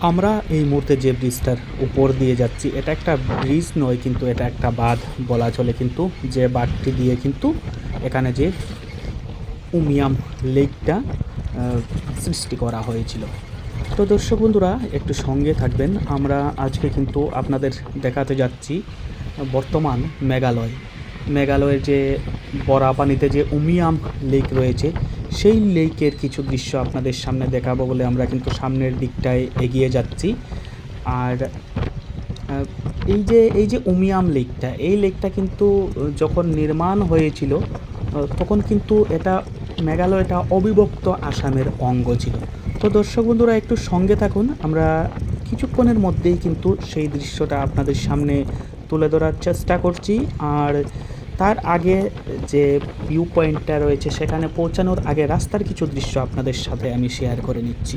আমরা এই মুহূর্তে যে ব্রিজটার উপর দিয়ে যাচ্ছি এটা একটা ব্রিজ নয়, কিন্তু এটা একটা বাঁধ বলা চলে। কিন্তু যে বাঁধটি দিয়ে কিন্তু এখানে যে উমিয়াম লেকটা সৃষ্টি করা হয়েছিল। তো দর্শক বন্ধুরা একটু সঙ্গে থাকবেন। আমরা আজকে কিন্তু আপনাদের দেখাতে যাচ্ছি বর্তমান মেঘালয়ের যে বরাপানিতে যে উমিয়াম লেক রয়েছে সেই লেকের কিছু দৃশ্য আপনাদের সামনে দেখাবো বলে আমরা কিন্তু সামনের দিকটায় এগিয়ে যাচ্ছি। আর এই যে উমিয়াম লেকটা, এই লেকটা কিন্তু যখন নির্মাণ হয়েছিল তখন কিন্তু এটা মেঘালয়টা অবিভক্ত আসামের অঙ্গ ছিল। তো দর্শক বন্ধুরা একটু সঙ্গে থাকুন, আমরা কিছুক্ষণের মধ্যেই কিন্তু সেই দৃশ্যটা আপনাদের সামনে তুলে ধরার চেষ্টা করছি। আর তার আগে যে ভিউ পয়েন্টটা রয়েছে সেখানে পৌঁছানোর আগে রাস্তার কিছু দৃশ্য আপনাদের সাথে আমি শেয়ার করে নিচ্ছি।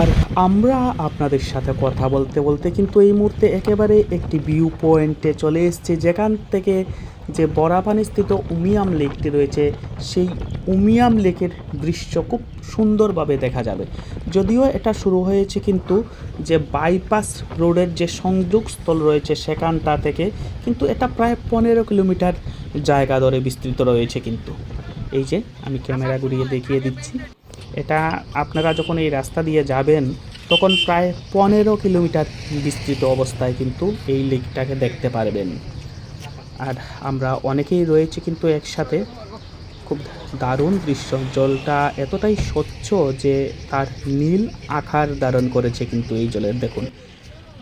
আর আমরা আপনাদের সাথে কথা বলতে বলতে কিন্তু এই মুহূর্তে একেবারে একটি ভিউ পয়েন্টে চলে এসেছি, যেখান থেকে যে বরাপানিস্থিত উমিয়াম লেকটি রয়েছে সেই উমিয়াম লেকের দৃশ্য খুব সুন্দরভাবে দেখা যাবে। যদিও এটা শুরু হয়েছে কিন্তু যে বাইপাস রোডের যে সংযোগস্থল রয়েছে সেখানটা থেকে, কিন্তু এটা প্রায় 15 কিলোমিটার জায়গা ধরে বিস্তৃত রয়েছে। কিন্তু এই যে আমি ক্যামেরা ঘুরিয়ে দেখিয়ে দিচ্ছি, এটা আপনারা যখন এই রাস্তা দিয়ে যাবেন তখন প্রায় 15 কিলোমিটার বিস্তৃত অবস্থায় কিন্তু এই লেকটাকে দেখতে পারবেন। আর আমরা অনেকেই রয়েছে কিন্তু একসাথে। খুব দারুণ দৃশ্য, জলটা এতটাই স্বচ্ছ যে তার নীল আকার ধারণ করেছে কিন্তু এই জলের। দেখুন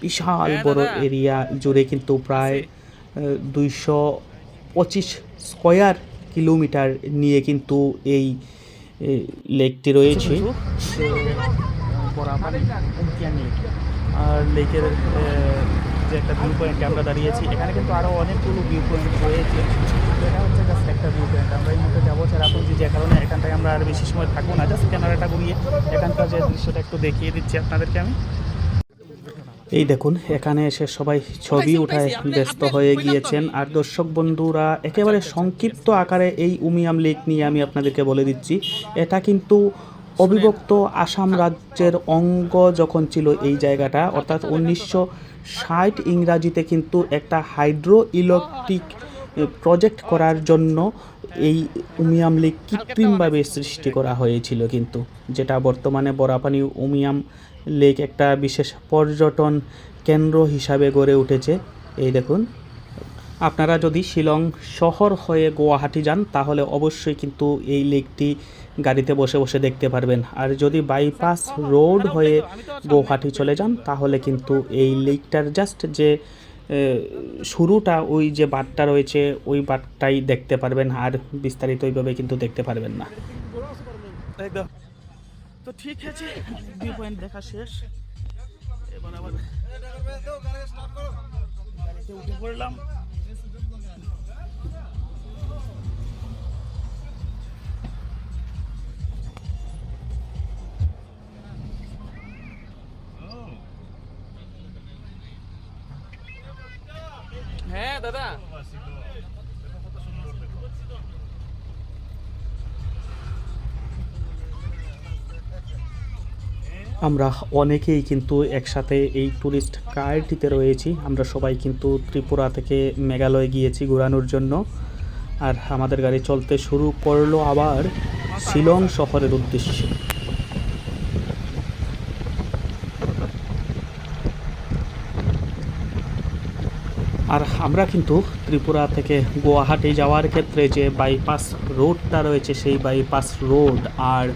বিশাল বড় এরিয়া জুড়ে কিন্তু প্রায় 225 স্কোয়ার কিলোমিটার নিয়ে কিন্তু এই লেকটি রয়েছে। আর লেকের যে একটা ভিউ পয়েন্টে আমরা দাঁড়িয়েছি, এখানে কিন্তু আরও অনেকগুলো ভিউ পয়েন্ট রয়েছে। এটা হচ্ছে জাস্ট একটা ভিউ পয়েন্ট। আমরা এই মুহূর্তে যাবো চেরাপুঞ্জি, যে কারণে এখানটায় আমরা আর বেশি সময় থাকবো না। জাস্ট ক্যামেরাটা ঘুরিয়ে এখানকার যে দৃশ্যটা একটু দেখিয়ে দিচ্ছি আপনাদেরকে আমি। এই দেখুন এখানে এসে সবাই ছবি উঠায় ব্যস্ত হয়ে গিয়েছেন। আর দর্শক বন্ধুরা একেবারে সংক্ষিপ্ত আকারে এই উমিয়াম লেক নিয়ে আমি আপনাদেরকে বলে দিচ্ছি। এটা কিন্তু অবিভক্ত আসাম রাজ্যের অঙ্গ যখন ছিল এই জায়গাটা, অর্থাৎ 1960 ইংরাজিতে কিন্তু একটা হাইড্রো ইলেকট্রিক প্রজেক্ট করার জন্য এই উমিয়াম লেক কৃত্রিমভাবে সৃষ্টি করা হয়েছিল কিন্তু, যেটা বর্তমানে বরাপানি উমিয়াম লেক একটা বিশেষ পর্যটন কেন্দ্র হিসাবে গড়ে উঠেছে। এই দেখুন, আপনারা যদি শিলং শহর হয়ে গুয়াহাটি যান তাহলে অবশ্যই কিন্তু এই লেকটি গাড়িতে বসে বসে দেখতে পারবেন। আর যদি বাইপাস রোড হয়ে গুয়াহাটি চলে যান তাহলে কিন্তু এই লেকটার জাস্ট যে শুরুটা, ওই যে বাঁধটা রয়েছে ওই বাঁধটাই দেখতে পারবেন, আর বিস্তারিত ওইভাবে কিন্তু দেখতে পারবেন না। তো ঠিক আছে, ভিউ পয়েন্ট দেখা শেষ, এবার আবার গাড়িতে উঠে পড়লাম। হ্যাঁ দাদা, আমরা অনেকেই কিন্তু একসাথে এই ট্যুরিস্ট কারটিতে রয়েছি। আমরা সবাই কিন্তু ত্রিপুরা থেকে মেঘালয় গিয়েছি ঘোরানোর জন্য। আর আমাদের গাড়ি চলতে শুরু করলো আবার শিলং শহরের উদ্দেশ্যে। আর আমরা কিন্তু ত্রিপুরা থেকে গুয়াহাটি যাওয়ার ক্ষেত্রে যে বাইপাস রোডটা রয়েছে সেই বাইপাস রোড, আর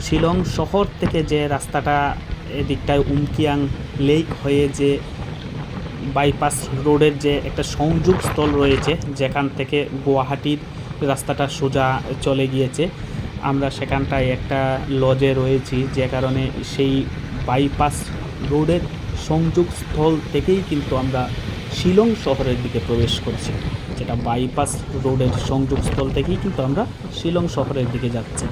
শিলং শহর থেকে যে রাস্তাটা এদিকটায় উমকিয়াং লেক হয়ে যে বাইপাস রোডের যে একটা সংযোগস্থল রয়েছে যেখান থেকে গুয়াহাটির রাস্তাটা সোজা চলে গিয়েছে, আমরা সেখানটায় একটা লজে রয়েছি, যে কারণে সেই বাইপাস রোডের সংযোগস্থল থেকেই কিন্তু আমরা শিলং শহরের দিকে প্রবেশ করছি। যেটা বাইপাস রোডের সংযোগস্থল থেকেই কিন্তু আমরা শিলং শহরের দিকে যাচ্ছি।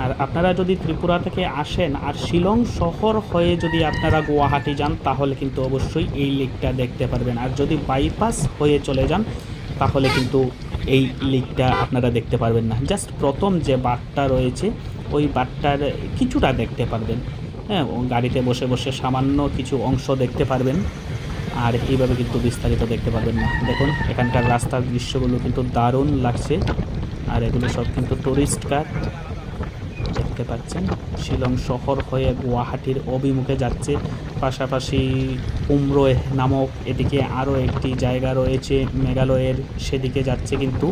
আর আপনারা যদি ত্রিপুরা থেকে আসেন আর শিলং শহর হয়ে যদি আপনারা গুয়াহাটি যান তাহলে কিন্তু অবশ্যই এই লেকটা দেখতে পারবেন। আর যদি বাইপাস হয়ে চলে যান তাহলে কিন্তু এই লেকটা আপনারা দেখতে পারবেন না। জাস্ট প্রথম যে বাঁধটা রয়েছে ওই বাঁধটার কিছুটা দেখতে পারবেন। হ্যাঁ, ও গাড়িতে বসে বসে সামান্য কিছু অংশ দেখতে পারবেন, আর এইভাবে কিন্তু বিস্তারিত দেখতে পারবেন না। দেখুন এখানকার রাস্তার দৃশ্যগুলো কিন্তু দারুণ লাগছে, আর এগুলো সব কিন্তু টুরিস্ট কার দেখতে পাচ্ছেন। শিলং শহর হয়ে গুয়াহাটির অভিমুখে যাচ্ছে, পাশাপাশি উমরোয় নামক এদিকে আরও একটি জায়গা রয়েছে মেঘালয়ের, সেদিকে যাচ্ছে কিন্তু।